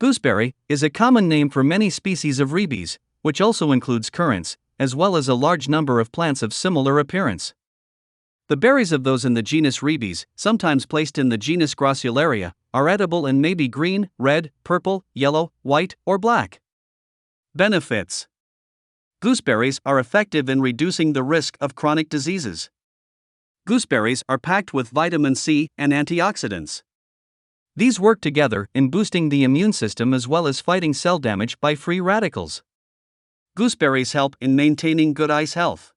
Gooseberry is a common name for many species of rebees, which also includes currants, as well as a large number of plants of similar appearance. The berries of those in the genus Rebees, sometimes placed in the genus Grossularia, are edible and may be green, red, purple, yellow, white, or black. Benefits: gooseberries are effective in reducing the risk of chronic diseases. Gooseberries are packed with vitamin C and antioxidants. These work together in boosting the immune system as well as fighting cell damage by free radicals. Gooseberries help in maintaining good eye health.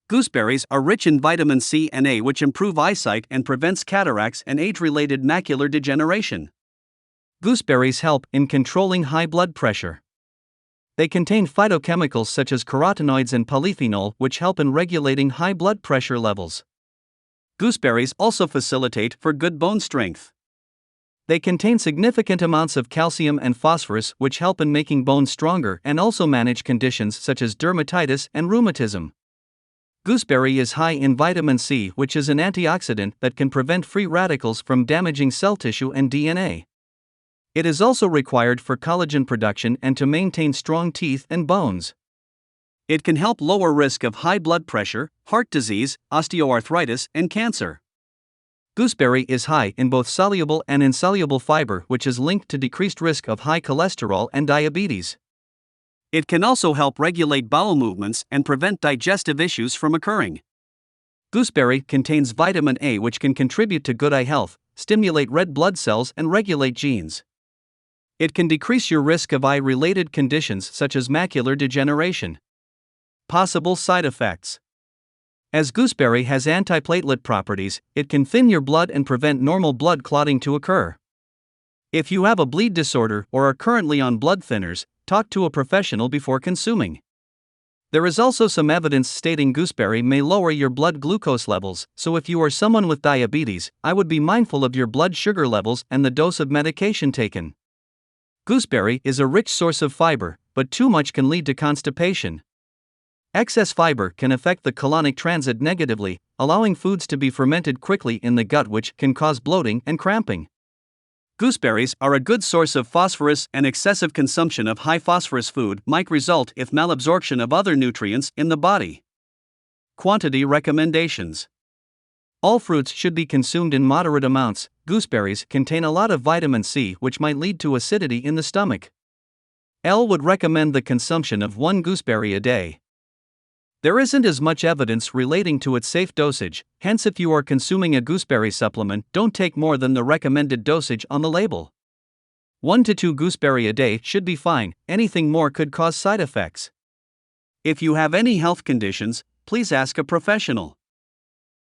Gooseberries are rich in vitamin C and A, which improve eyesight and prevents cataracts and age-related macular degeneration. Gooseberries help in controlling high blood pressure. They contain phytochemicals such as carotenoids and polyphenol, which help in regulating high blood pressure levels. Gooseberries also facilitate for good bone strength. They contain significant amounts of calcium and phosphorus, which help in making bones stronger and also manage conditions such as dermatitis and rheumatism. Gooseberry is high in vitamin C, which is an antioxidant that can prevent free radicals from damaging cell tissue and DNA. It is also required for collagen production and to maintain strong teeth and bones. It can help lower risk of high blood pressure, heart disease, osteoarthritis, and cancer. Gooseberry is high in both soluble and insoluble fiber, which is linked to decreased risk of high cholesterol and diabetes. It can also help regulate bowel movements and prevent digestive issues from occurring. Gooseberry contains vitamin A, which can contribute to good eye health, stimulate red blood cells, and regulate genes. It can decrease your risk of eye-related conditions such as macular degeneration. Possible side effects: as gooseberry has antiplatelet properties, it can thin your blood and prevent normal blood clotting to occur. If you have a bleed disorder or are currently on blood thinners, talk to a professional before consuming. There is also some evidence stating gooseberry may lower your blood glucose levels, so if you are someone with diabetes, I would be mindful of your blood sugar levels and the dose of medication taken. Gooseberry is a rich source of fiber, but too much can lead to constipation. Excess fiber can affect the colonic transit negatively, allowing foods to be fermented quickly in the gut, which can cause bloating and cramping. Gooseberries are a good source of phosphorus, and excessive consumption of high phosphorus food might result in malabsorption of other nutrients in the body. Quantity recommendations: all fruits should be consumed in moderate amounts. Gooseberries contain a lot of vitamin C, which might lead to acidity in the stomach. L would recommend the consumption of 1 gooseberry a day. There isn't as much evidence relating to its safe dosage, hence if you are consuming a gooseberry supplement, don't take more than the recommended dosage on the label. 1 to 2 gooseberry a day should be fine, anything more could cause side effects. If you have any health conditions, please ask a professional.